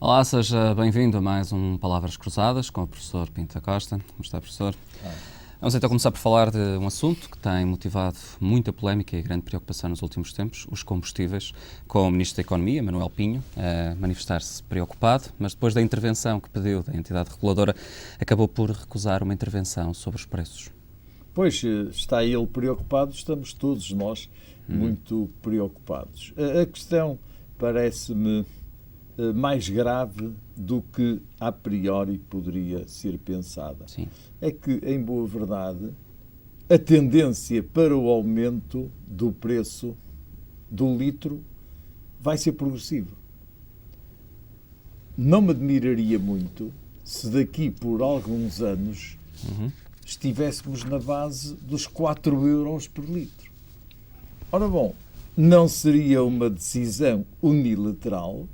Olá, seja bem-vindo a mais um Palavras Cruzadas com o professor Pinto da Costa. Como está, professor? Vamos então começar por falar de um assunto que tem motivado muita polémica e grande preocupação nos últimos tempos, os combustíveis, com o Ministro da Economia, Manuel Pinho, a manifestar-se preocupado, mas depois da intervenção que pediu da entidade reguladora, acabou por recusar uma intervenção sobre os preços. Pois, está ele preocupado, estamos todos nós muito preocupados. A questão parece-me mais grave do que a priori poderia ser pensada. Sim. É que, em boa verdade, a tendência para o aumento do preço do litro vai ser progressivo. Não me admiraria muito se daqui por alguns anos estivéssemos na base dos 4 euros por litro. Ora bom, não seria uma decisão unilateral,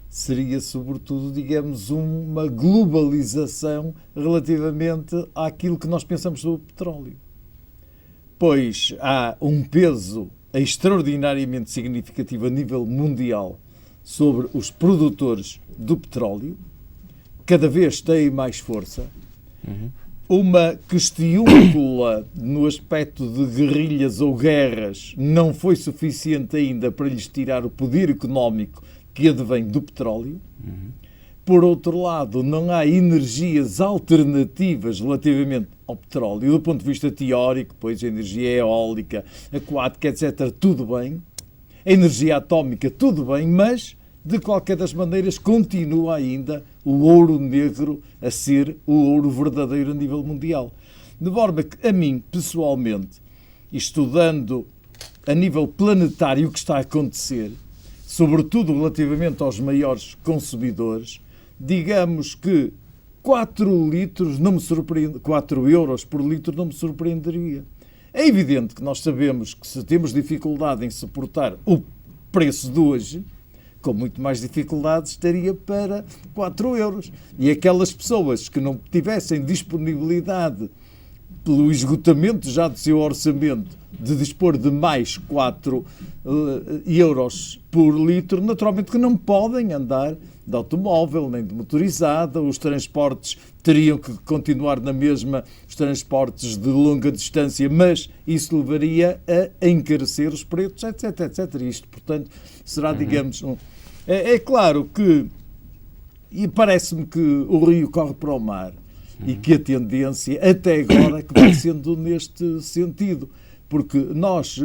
seria sobretudo, digamos, uma globalização relativamente àquilo que nós pensamos sobre o petróleo. Pois há um peso extraordinariamente significativo a nível mundial sobre os produtores do petróleo, cada vez têm mais força. Uma questiúncula no aspecto de guerrilhas ou guerras não foi suficiente ainda para lhes tirar o poder económico que advém do petróleo. Por outro lado, não há energias alternativas relativamente ao petróleo, do ponto de vista teórico, pois a energia eólica, aquática, etc., tudo bem. A energia atómica, tudo bem, mas, de qualquer das maneiras, continua ainda o ouro negro a ser o ouro verdadeiro a nível mundial. De forma que, a mim, pessoalmente, estudando a nível planetário o que está a acontecer, sobretudo relativamente aos maiores consumidores, digamos que 4 litros não me surpreende, 4 euros por litro não me surpreenderia. É evidente que nós sabemos que se temos dificuldade em suportar o preço de hoje, com muito mais dificuldade estaria para 4 euros. E aquelas pessoas que não tivessem disponibilidade pelo esgotamento já do seu orçamento de dispor de mais 4 euros por litro, naturalmente que não podem andar de automóvel, nem de motorizada, os transportes teriam que continuar na mesma, os transportes de longa distância, mas isso levaria a encarecer os preços, etc, etc. Isto, portanto, será, digamos, É claro que, e parece-me que o rio corre para o mar, e que a tendência, até agora, que vai sendo neste sentido. Porque nós,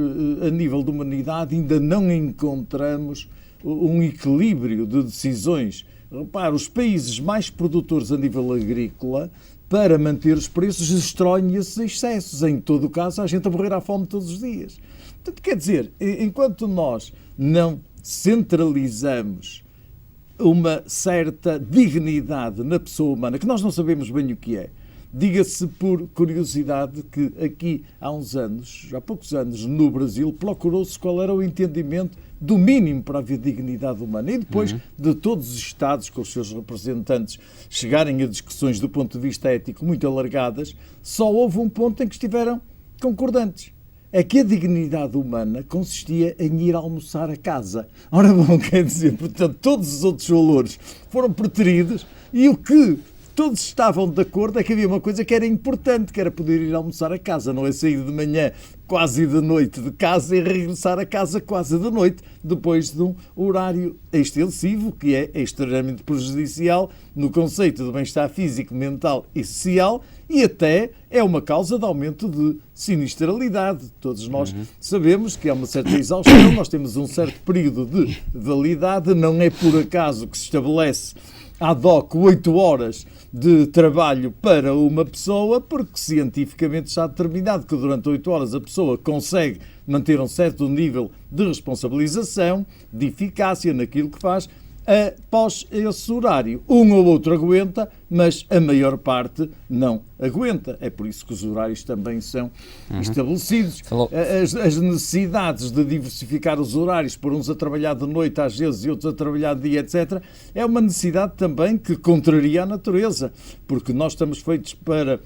a nível de humanidade, ainda não encontramos um equilíbrio de decisões. Repara, os países mais produtores a nível agrícola, para manter os preços, destroem esses excessos. Em todo o caso, há gente a morrer à fome todos os dias. Portanto, quer dizer, enquanto nós não centralizamos uma certa dignidade na pessoa humana, que nós não sabemos bem o que é. Diga-se por curiosidade que aqui há uns anos, há poucos anos, no Brasil, procurou-se qual era o entendimento do mínimo para haver dignidade humana. E depois de todos os Estados, com os seus representantes, chegarem a discussões do ponto de vista ético muito alargadas, só houve um ponto em que estiveram concordantes. É que a dignidade humana consistia em ir almoçar a casa. Ora bom, quer dizer, portanto, todos os outros valores foram preteridos e o que todos estavam de acordo é que havia uma coisa que era importante, que era poder ir almoçar a casa, não é sair de manhã quase de noite de casa e regressar a casa quase de noite, depois de um horário extensivo, que é extremamente prejudicial no conceito de bem-estar físico, mental e social, e até é uma causa de aumento de sinistralidade. Todos nós sabemos que há uma certa exaustão, nós temos um certo período de validade, não é por acaso que se estabelece ad hoc 8 horas de trabalho para uma pessoa, porque cientificamente está determinado que durante 8 horas a pessoa consegue manter um certo nível de responsabilização, de eficácia naquilo que faz. Após esse horário, um ou outro aguenta, mas a maior parte não aguenta. É por isso que os horários também são estabelecidos. As necessidades de diversificar os horários, por uns a trabalhar de noite às vezes e outros a trabalhar de dia, etc., é uma necessidade também que contraria a natureza, porque nós estamos feitos para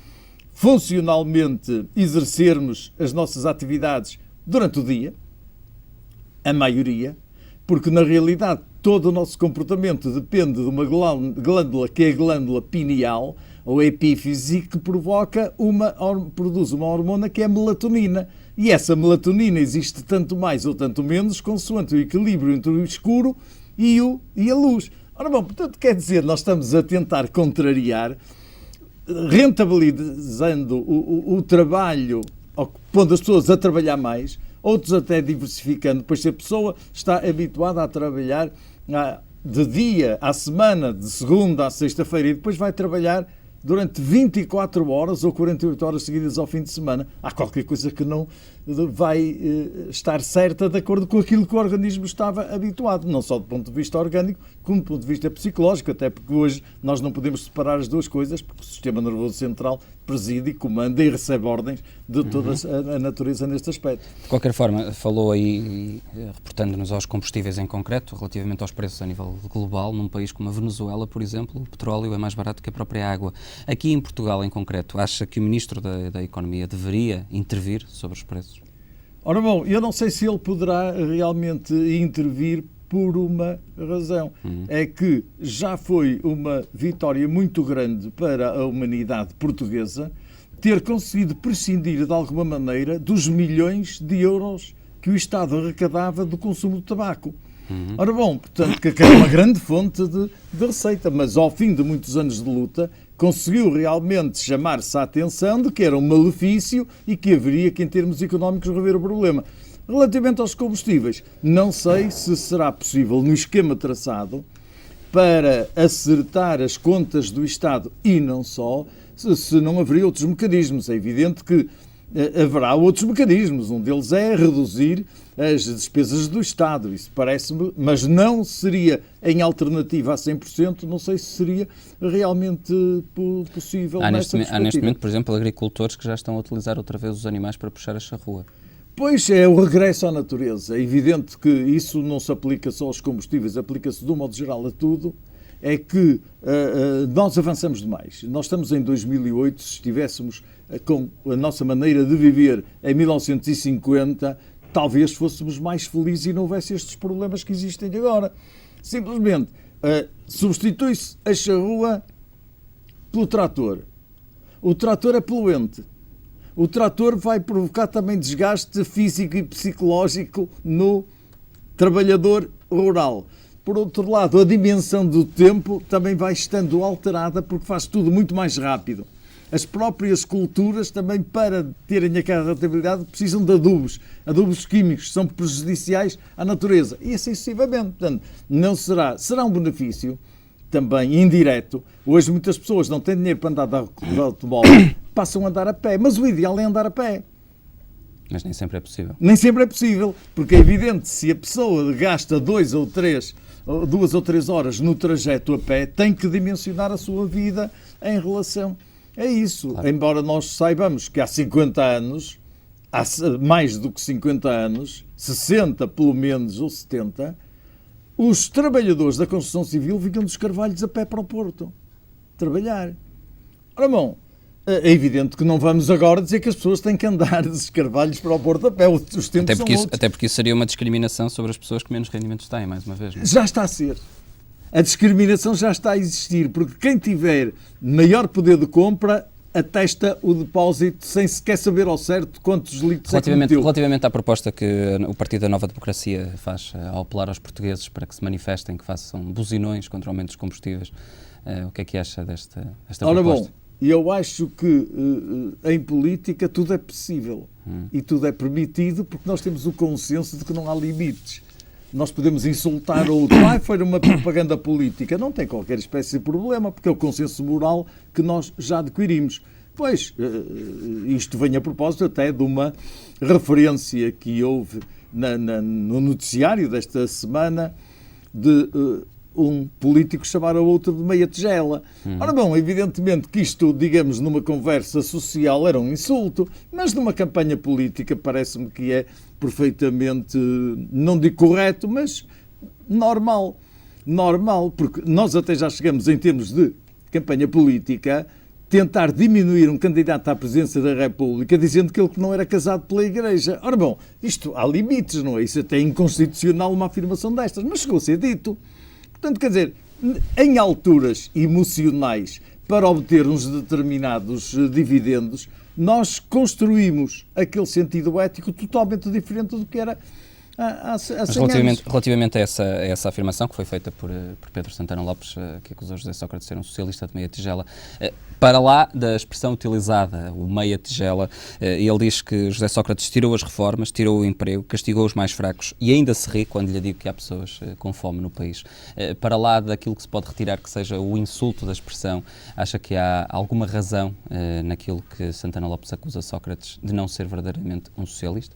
funcionalmente exercermos as nossas atividades durante o dia, a maioria, porque na realidade todo o nosso comportamento depende de uma glândula que é a glândula pineal, ou epífise, que produz uma hormona que é a melatonina. E essa melatonina existe tanto mais ou tanto menos consoante o equilíbrio entre o escuro e a luz. Ora bom, portanto, quer dizer, nós estamos a tentar contrariar, rentabilizando o trabalho, pondo as pessoas a trabalhar mais, outros até diversificando, pois se a pessoa está habituada a trabalhar de dia à semana, de segunda à sexta-feira, e depois vai trabalhar durante 24 horas ou 48 horas seguidas ao fim de semana, há qualquer coisa que não vai estar certa de acordo com aquilo que o organismo estava habituado, não só do ponto de vista orgânico, como do ponto de vista psicológico, até porque hoje nós não podemos separar as duas coisas, porque o sistema nervoso central preside, comanda e recebe ordens de toda a natureza neste aspecto. De qualquer forma, falou aí, reportando-nos aos combustíveis em concreto, relativamente aos preços a nível global, num país como a Venezuela, por exemplo, o petróleo é mais barato que a própria água. Aqui em Portugal, em concreto, acha que o Ministro da Economia deveria intervir sobre os preços? Ora bom, eu não sei se ele poderá realmente intervir por uma razão. É que já foi uma vitória muito grande para a humanidade portuguesa ter conseguido prescindir de alguma maneira dos milhões de euros que o Estado arrecadava do consumo do tabaco. Ora bom, portanto, que é uma grande fonte de receita, mas ao fim de muitos anos de luta conseguiu realmente chamar-se a atenção de que era um malefício e que haveria que, em termos económicos, rever o problema. Relativamente aos combustíveis, não sei se será possível, no esquema traçado, para acertar as contas do Estado e não só, se não haveria outros mecanismos. É evidente que haverá outros mecanismos. Um deles é reduzir as despesas do Estado. Isso parece-me, mas não seria em alternativa a 100%, não sei se seria realmente possível. Há neste momento, por exemplo, agricultores que já estão a utilizar outra vez os animais para puxar a charrua. Pois é, o regresso à natureza. É evidente que isso não se aplica só aos combustíveis, aplica-se de um modo geral a tudo. É que nós avançamos demais. Nós estamos em 2008, se estivéssemos com a nossa maneira de viver em 1950, talvez fôssemos mais felizes e não houvesse estes problemas que existem agora. Simplesmente substitui-se a charrua pelo trator. O trator é poluente. O trator vai provocar também desgaste físico e psicológico no trabalhador rural. Por outro lado, a dimensão do tempo também vai estando alterada porque faz tudo muito mais rápido. As próprias culturas também, para terem aquela rentabilidade, precisam de adubos. Adubos químicos são prejudiciais à natureza e assim sucessivamente. Portanto, não será um benefício também indireto. Hoje muitas pessoas não têm dinheiro para andar de automóvel, passam a andar a pé, mas o ideal é andar a pé. Mas nem sempre é possível. Nem sempre é possível, porque é evidente, se a pessoa gasta 2 ou 3 horas no trajeto a pé, tem que dimensionar a sua vida em relação a isso. Claro. Embora nós saibamos que há 50 anos, há mais do que 50 anos, 60 pelo menos ou 70, os trabalhadores da construção civil vinham dos Carvalhos a pé para o Porto trabalhar. Ora bom, é evidente que não vamos agora dizer que as pessoas têm que andar dos Carvalhos para o Porto a pé. Os tempos são outros. Até porque isso seria uma discriminação sobre as pessoas que menos rendimentos têm, mais uma vez. Não é? Já está a ser. A discriminação já está a existir, porque quem tiver maior poder de compra atesta o depósito sem sequer saber ao certo quantos litros é que meteu. Relativamente à proposta que o Partido da Nova Democracia faz ao apelar aos portugueses para que se manifestem, que façam buzinões contra o aumento dos combustíveis, o que é que acha desta Ora, proposta? Bom, eu acho que em política tudo é possível e tudo é permitido porque nós temos o consenso de que não há limites. Nós podemos insultar outro. Foi uma propaganda política. Não tem qualquer espécie de problema, porque é o consenso moral que nós já adquirimos. Pois, isto vem a propósito até de uma referência que houve no noticiário desta semana de um político chamar a outro de meia tigela. Ora bom, evidentemente que isto, digamos, numa conversa social era um insulto, mas numa campanha política parece-me que é perfeitamente, não digo correto, mas normal. Normal, porque nós até já chegamos, em termos de campanha política, tentar diminuir um candidato à presidência da República dizendo que ele não era casado pela Igreja. Ora bom, isto há limites, não é? Isso até é inconstitucional uma afirmação destas, mas chegou a ser dito. Portanto, quer dizer, em alturas emocionais, para obter uns determinados dividendos, nós construímos aquele sentido ético totalmente diferente do que era há 100 anos. Relativamente a essa afirmação que foi feita por Pedro Santana Lopes, que acusou José Sócrates de ser um socialista de meia tigela, para lá da expressão utilizada, o meia tigela, ele diz que José Sócrates tirou as reformas, tirou o emprego, castigou os mais fracos e ainda se ri quando lhe digo que há pessoas com fome no país. Para lá daquilo que se pode retirar que seja o insulto da expressão, acha que há alguma razão naquilo que Santana Lopes acusa Sócrates de não ser verdadeiramente um socialista?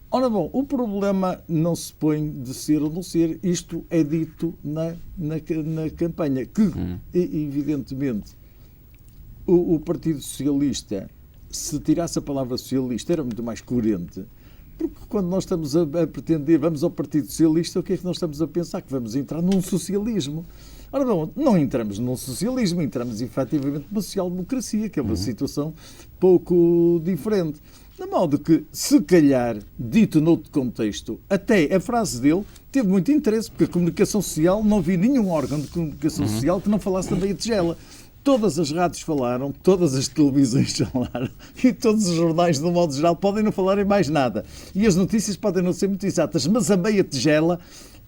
Ora bom, o problema não se põe de ser ou não ser, isto é dito na campanha, que evidentemente o Partido Socialista, se tirasse a palavra socialista, era muito mais coerente, porque quando nós estamos a pretender, vamos ao Partido Socialista, o que é que nós estamos a pensar? Que vamos entrar num socialismo. Ora bom, não entramos num socialismo, entramos efetivamente numa social-democracia, que é uma situação pouco diferente. De modo que, se calhar, dito noutro contexto, até a frase dele teve muito interesse, porque a comunicação social, não vi nenhum órgão de comunicação social que não falasse da meia tigela. Todas as rádios falaram, todas as televisões falaram e todos os jornais, de um modo geral, podem não falar em mais nada. E as notícias podem não ser muito exatas, mas a meia tigela,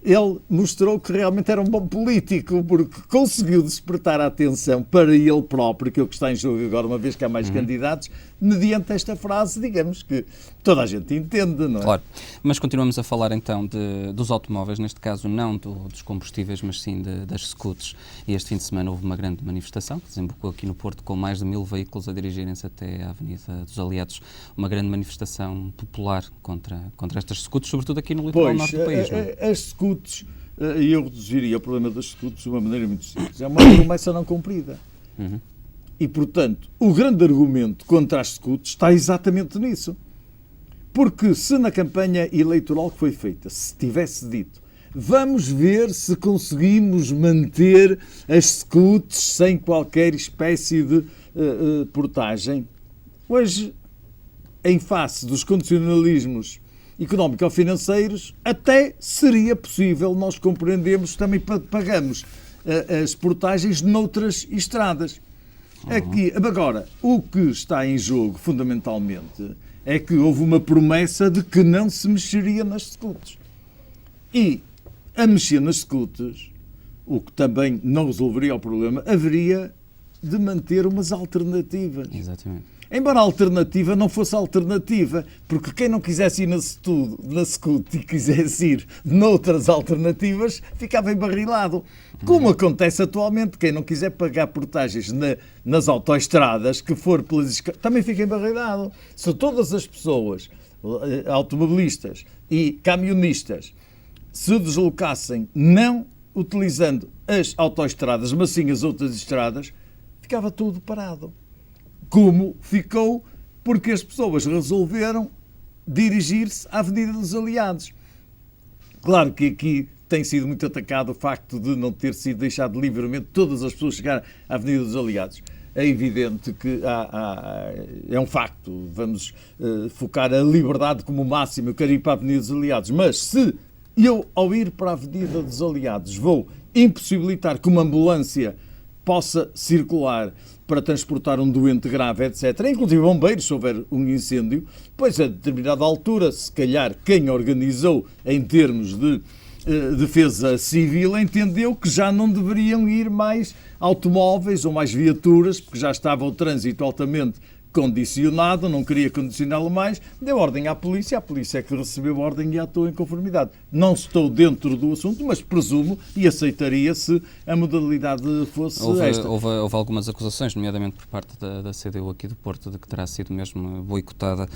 ele mostrou que realmente era um bom político, porque conseguiu despertar a atenção para ele próprio, que é o que está em jogo agora, uma vez que há mais candidatos, mediante esta frase, digamos, que toda a gente entende, não é? Claro, mas continuamos a falar então dos automóveis, neste caso não dos combustíveis, mas sim das scoots. E este fim de semana houve uma grande manifestação, que desembocou aqui no Porto, com mais de 1000 veículos a dirigirem-se até à Avenida dos Aliados. Uma grande manifestação popular contra estas scoots, sobretudo aqui no litoral norte do país. As scoots, eu reduziria o problema das scoots de uma maneira muito simples. É uma promessa não cumprida. E, portanto, o grande argumento contra as scoots está exatamente nisso. Porque se na campanha eleitoral que foi feita, se tivesse dito, vamos ver se conseguimos manter as scoots sem qualquer espécie de portagem, hoje, em face dos condicionalismos económico-financeiros, até seria possível, nós compreendemos, também pagamos as portagens noutras estradas. Aqui, agora, o que está em jogo, fundamentalmente, é que houve uma promessa de que não se mexeria nas scoots. E, a mexer nas scoots, o que também não resolveria o problema, haveria de manter umas alternativas. Exatamente. Embora a alternativa não fosse alternativa, porque quem não quisesse ir na scoot e quisesse ir noutras alternativas, ficava embarrilado. Como acontece atualmente, quem não quiser pagar portagens nas autoestradas, que for pelas também fica embarrilado. Se todas as pessoas, automobilistas e camionistas, se deslocassem não utilizando as autoestradas, mas sim as outras estradas, ficava tudo parado. Como ficou porque as pessoas resolveram dirigir-se à Avenida dos Aliados. Claro que aqui tem sido muito atacado o facto de não ter sido deixado livremente todas as pessoas chegar à Avenida dos Aliados. É evidente que é um facto, vamos focar a liberdade como máximo, eu quero ir para a Avenida dos Aliados, mas se eu, ao ir para a Avenida dos Aliados, vou impossibilitar que uma ambulância possa circular para transportar um doente grave, etc., inclusive bombeiros, se houver um incêndio, pois a determinada altura, se calhar quem organizou em termos de defesa civil entendeu que já não deveriam ir mais automóveis ou mais viaturas, porque já estava o trânsito altamente condicionado, não queria condicioná-lo mais, deu ordem à polícia, a polícia é que recebeu a ordem e atuou em conformidade. Não estou dentro do assunto, mas presumo e aceitaria se a modalidade fosse esta. Houve algumas acusações, nomeadamente por parte da CDU aqui do Porto, de que terá sido mesmo boicotada.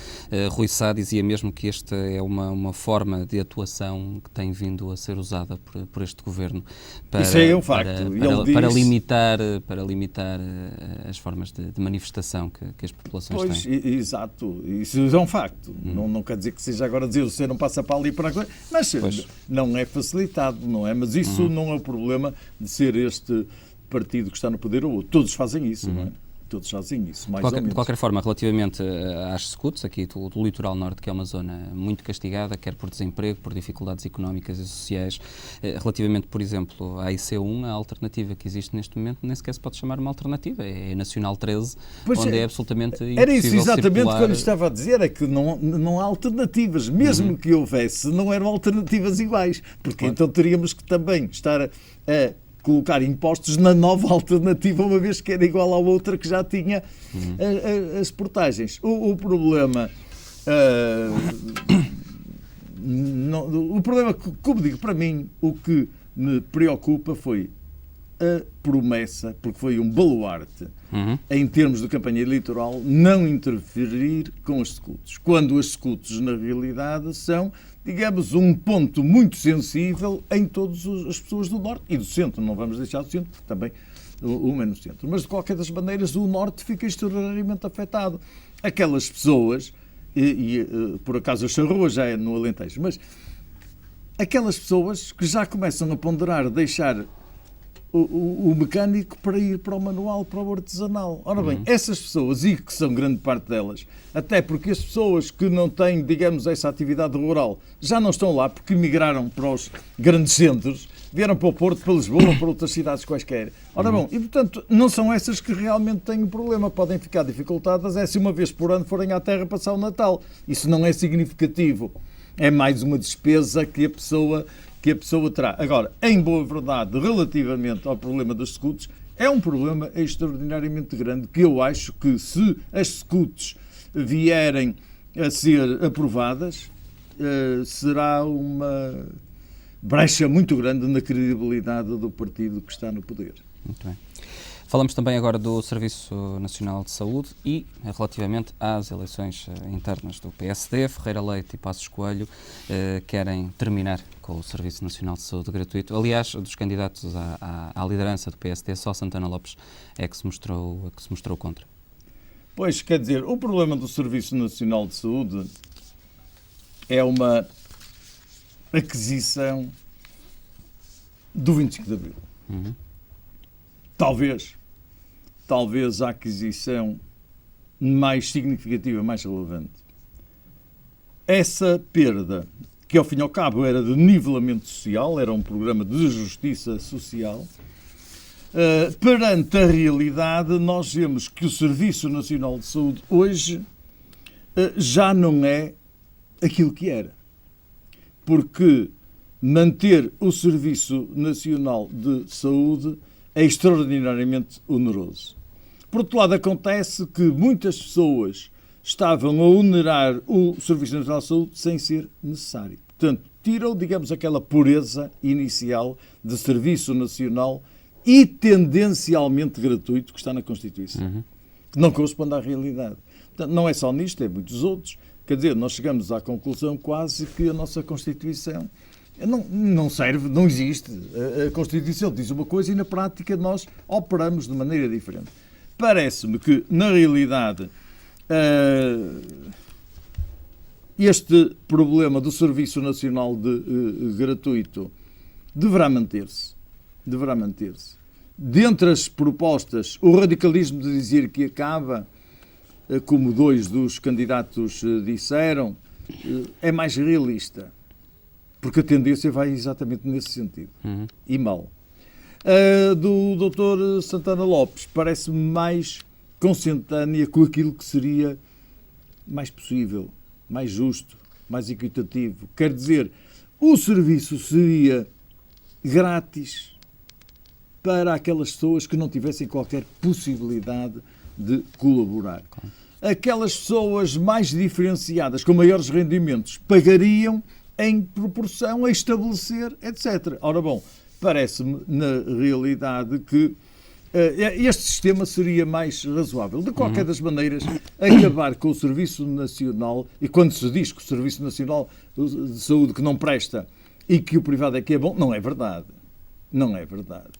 Rui Sá dizia mesmo que esta é uma forma de atuação que tem vindo a ser usada por este governo para, isso é um facto. para limitar as formas de manifestação que as populações pois, têm. Exato. Isso é um facto. Não quer dizer que seja agora dizer você não passa para ali para coisa, mas pois. Não é facilitado, não é? Mas isso não é o problema de ser este partido que está no poder ou outro. Todos fazem isso, não é? todos fazem isso, mais De ou menos. qualquer forma, relativamente às SCUTs, aqui do litoral norte, que é uma zona muito castigada, quer por desemprego, por dificuldades económicas e sociais, relativamente, por exemplo, à IC1, a alternativa que existe neste momento nem sequer se pode chamar uma alternativa, é a Nacional 13, pois onde é absolutamente impossível era isso exatamente circular. o que eu lhe estava a dizer, é que não há alternativas, mesmo que houvesse, não eram alternativas iguais, porque então teríamos que também estar a colocar impostos na nova alternativa, uma vez que era igual à outra que já tinha as portagens. O problema, o problema, como digo, para mim, o que me preocupa foi a promessa, porque foi um baluarte, em termos de campanha eleitoral, não interferir com as SCUTs, quando as SCUTs, na realidade, são, digamos, um ponto muito sensível em todas as pessoas do Norte e do Centro. Não vamos deixar do Centro, porque também uma é no Centro. Mas, de qualquer das maneiras, o Norte fica extraordinariamente afetado. Aquelas pessoas, por acaso a Charrua já é no Alentejo, mas aquelas pessoas que já começam a ponderar deixar o mecânico para ir para o manual, para o artesanal. Ora bem, essas pessoas, e que são grande parte delas, até porque as pessoas que não têm, digamos, essa atividade rural, já não estão lá porque migraram para os grandes centros, vieram para o Porto, para Lisboa, para outras cidades quaisquer. Ora bom, e portanto, não são essas que realmente têm o problema. Podem ficar dificultadas se uma vez por ano forem à terra passar o Natal. Isso não é significativo. É mais uma despesa que a pessoa terá. Agora, em boa verdade, relativamente ao problema das SCUTs, é um problema extraordinariamente grande, que eu acho que se as SCUTs vierem a ser aprovadas, será uma brecha muito grande na credibilidade do partido que está no poder. Muito bem. Falamos também agora do Serviço Nacional de Saúde e relativamente às eleições internas do PSD. Ferreira Leite e Passos Coelho querem terminar com o Serviço Nacional de Saúde gratuito. Aliás, dos candidatos à liderança do PSD, só Santana Lopes é que se mostrou contra. Pois, quer dizer, o problema do Serviço Nacional de Saúde é uma aquisição do 25 de Abril. Talvez a aquisição mais significativa, mais relevante. Essa perda, que ao fim e ao cabo era de nivelamento social, era um programa de justiça social, perante a realidade, nós vemos que o Serviço Nacional de Saúde hoje já não é aquilo que era. Porque manter o Serviço Nacional de Saúde é extraordinariamente oneroso. Por outro lado, acontece que muitas pessoas estavam a onerar o Serviço Nacional de Saúde sem ser necessário. Portanto, tiram, digamos, aquela pureza inicial de Serviço Nacional e tendencialmente gratuito que está na Constituição, que não corresponde à realidade. Portanto, não é só nisto, é muitos outros. Quer dizer, nós chegamos à conclusão quase que a nossa Constituição não serve, não existe. A Constituição diz uma coisa e na prática nós operamos de maneira diferente. Parece-me que, na realidade, este problema do Serviço Nacional gratuito deverá manter-se. Dentre as propostas, o radicalismo de dizer que acaba, como dois dos candidatos disseram, é mais realista. Porque a tendência vai exatamente nesse sentido. E mal. Do Dr. Santana Lopes parece-me mais consentânea com aquilo que seria mais possível, mais justo, mais equitativo. Quer dizer, o serviço seria grátis para aquelas pessoas que não tivessem qualquer possibilidade de colaborar. Aquelas pessoas mais diferenciadas, com maiores rendimentos, pagariam em proporção a estabelecer, etc. Ora bom, parece-me, na realidade, que este sistema seria mais razoável. De qualquer das maneiras, acabar com o Serviço Nacional, e quando se diz que o Serviço Nacional de Saúde que não presta e que o privado é que é bom, não é verdade. Não é verdade.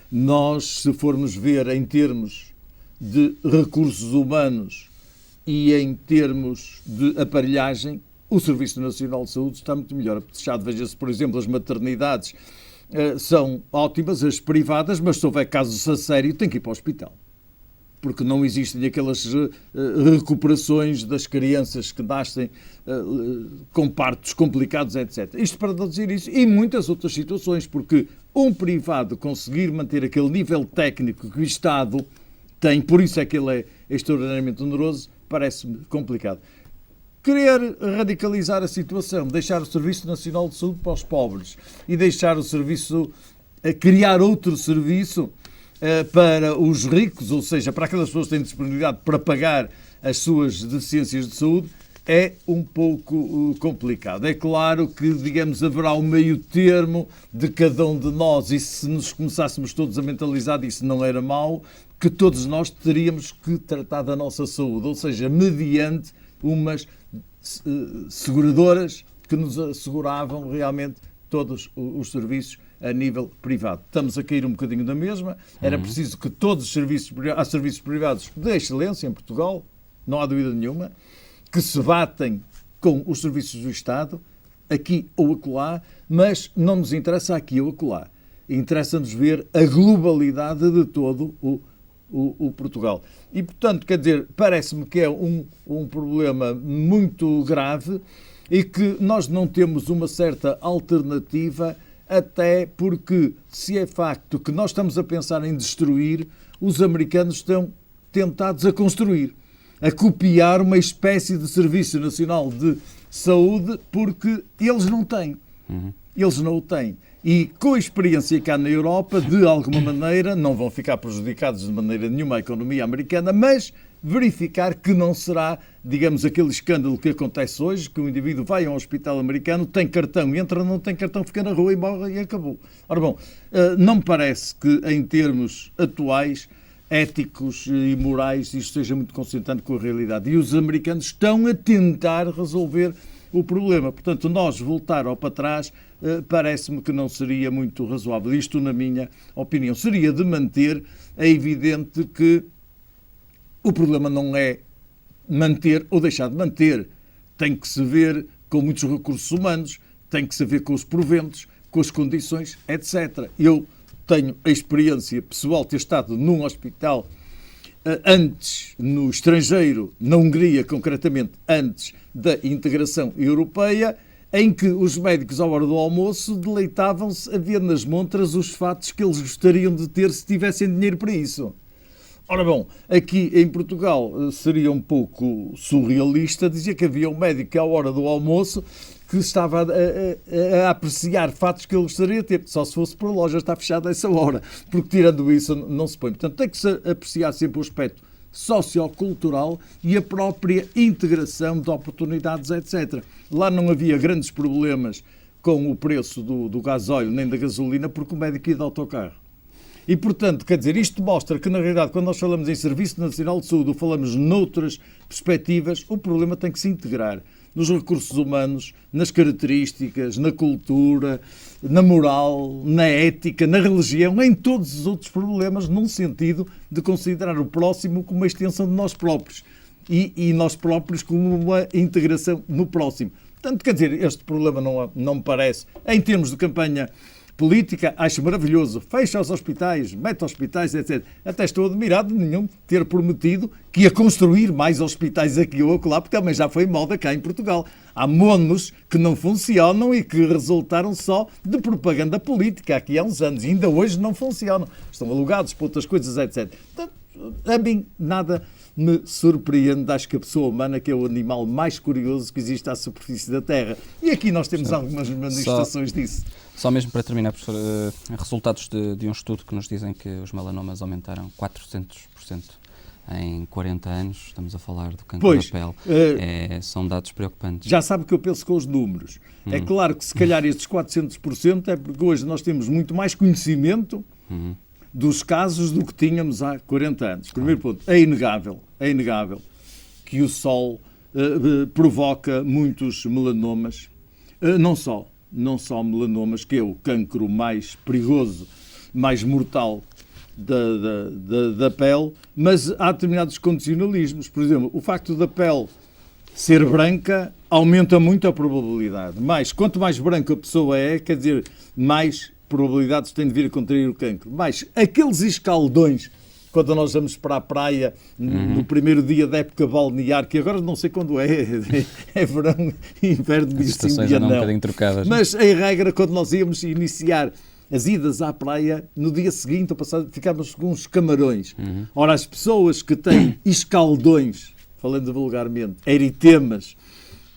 Nós, se formos ver em termos de recursos humanos e em termos de aparelhagem, o Serviço Nacional de Saúde está muito melhor apetechado. Veja-se, por exemplo, as maternidades são ótimas, as privadas, mas se houver casos a sério, tem que ir para o hospital. porque não existem aquelas recuperações das crianças que nascem com partos complicados, etc. Isto para não dizer isso, e muitas outras situações, porque um privado conseguir manter aquele nível técnico que o Estado tem, por isso é que ele é extraordinariamente oneroso, parece-me complicado. Querer radicalizar a situação, deixar o Serviço Nacional de Saúde para os pobres e deixar o serviço, criar outro serviço para os ricos, ou seja, para aquelas pessoas que têm disponibilidade para pagar as suas deficiências de saúde, é um pouco complicado. É claro que, digamos, haverá um meio termo de cada um de nós, e se nos começássemos todos a mentalizar isso não era mau, que todos nós teríamos que tratar da nossa saúde, ou seja, mediante umas seguradoras que nos asseguravam realmente todos os serviços a nível privado. Estamos a cair um bocadinho da mesma. Era preciso que todos os serviços, há serviços privados de excelência em Portugal, não há dúvida nenhuma, que se batem com os serviços do Estado, aqui ou acolá, mas não nos interessa aqui ou acolá. Interessa-nos ver a globalidade de todo o Portugal. E, portanto, quer dizer, parece-me que é um problema muito grave e que nós não temos uma certa alternativa, até porque, se é facto que nós estamos a pensar em destruir, os americanos estão tentados a construir, a copiar uma espécie de Serviço Nacional de Saúde, porque eles não têm. Eles não o têm. E com a experiência cá na Europa, de alguma maneira, não vão ficar prejudicados de maneira nenhuma a economia americana, mas verificar que não será, digamos, aquele escândalo que acontece hoje, que o indivíduo vai a um hospital americano, tem cartão, entra, não tem cartão, fica na rua e morre e acabou. Ora bom, não me parece que em termos atuais, éticos e morais, isto seja muito consentante com a realidade. E os americanos estão a tentar resolver o problema. Portanto, nós voltar ao para trás parece-me que não seria muito razoável. Isto, na minha opinião, seria de manter. É evidente que o problema não é manter ou deixar de manter. Tem que se ver com muitos recursos humanos, tem que se ver com os proventos, com as condições, etc. Eu tenho a experiência pessoal de ter estado num hospital antes, no estrangeiro, na Hungria concretamente, antes da integração europeia, em que os médicos, à hora do almoço, deleitavam-se a ver nas montras os fatos que eles gostariam de ter se tivessem dinheiro para isso. Ora bom, aqui em Portugal seria um pouco surrealista dizer que havia um médico à hora do almoço que estava a apreciar fatos que ele gostaria de ter, só se fosse por a loja estar fechada a essa hora, porque tirando isso não se põe. Portanto, tem que se apreciar sempre o aspecto sociocultural e a própria integração de oportunidades, etc. Lá não havia grandes problemas com o preço do gasóleo nem da gasolina, porque o médico ia de autocarro. E, portanto, quer dizer, isto mostra que, na realidade, quando nós falamos em Serviço Nacional de Saúde ou falamos noutras perspectivas, o problema tem que se integrar nos recursos humanos, nas características, na cultura, na moral, na ética, na religião, em todos os outros problemas, num sentido de considerar o próximo como uma extensão de nós próprios e nós próprios como uma integração no próximo. Portanto, quer dizer, este problema não me parece, em termos de campanha política, acho maravilhoso. Fecha os hospitais, mete hospitais, etc. Até estou admirado de nenhum ter prometido que ia construir mais hospitais aqui ou acolá, porque também já foi moda cá em Portugal. Há monos que não funcionam e que resultaram só de propaganda política aqui há uns anos. E ainda hoje não funcionam. Estão alugados para outras coisas, etc. Portanto, a mim, nada me surpreende. Acho que a pessoa humana que é o animal mais curioso que existe à superfície da Terra. E aqui nós temos algumas manifestações disso. Só mesmo para terminar, professor, resultados de um estudo que nos dizem que os melanomas aumentaram 400% em 40 anos. Estamos a falar do cancro da pele. São dados preocupantes. Já sabe que eu penso com os números. É claro que se calhar estes 400% é porque hoje nós temos muito mais conhecimento dos casos do que tínhamos há 40 anos. Primeiro ponto, é inegável que o sol provoca mutos melanomas. Não só melanomas, que é o cancro mais perigoso, mais mortal da pele, mas há determinados condicionalismos. Por exemplo, o facto da pele ser branca aumenta muito a probabilidade. Quanto mais branca a pessoa é, quer dizer, mais probabilidades tem de vir a contrair o cancro. Mas aqueles escaldões quando nós vamos para a praia no primeiro dia da época balnear, que agora não sei quando é verão, inverno, As estações andam um bocadinho trocadas. Mas, em regra, quando nós íamos iniciar as idas à praia, no dia seguinte, ou passado, ficávamos com uns camarões. Ora, as pessoas que têm escaldões, falando vulgarmente, eritemas,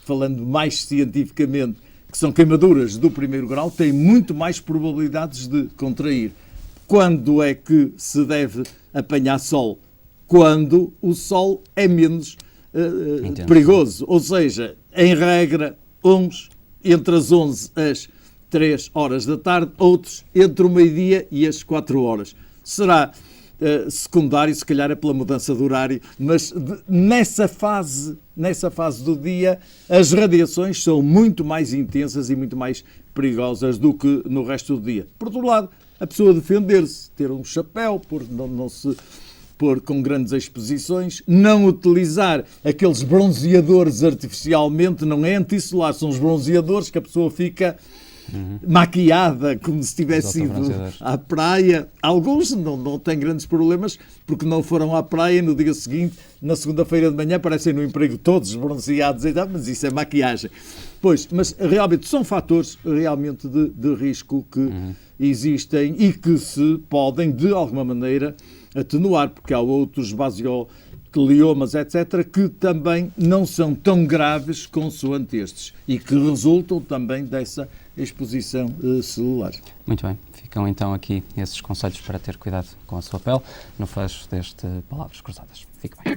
falando mais cientificamente, que são queimaduras do primeiro grau, têm muito mais probabilidades de contrair. Quando é que se deve apanhar sol? Quando o sol é menos perigoso. Ou seja, em regra, uns entre as 11 às 3 horas da tarde, outros entre o meio-dia e as 4 horas. Será secundário, se calhar é pela mudança de horário, mas nessa fase do dia as radiações são muito mais intensas e muito mais perigosas do que no resto do dia. Por outro lado, a pessoa defender-se, ter um chapéu, não se pôr com grandes exposições, não utilizar aqueles bronzeadores artificialmente, não é antissolar, são os bronzeadores que a pessoa fica maquiada, como se tivesse ido à praia. Alguns não têm grandes problemas porque não foram à praia no dia seguinte, na segunda-feira de manhã, parecem no emprego todos bronzeados, mas isso é maquiagem. Pois, mas realmente são fatores realmente de risco que existem e que se podem, de alguma maneira, atenuar, porque há outros basiogliomas, etc., que também não são tão graves consoante estes e que resultam também dessa exposição celular. Muito bem. Ficam então aqui esses conselhos para ter cuidado com a sua pele no fecho deste Palavras Cruzadas. Fique bem.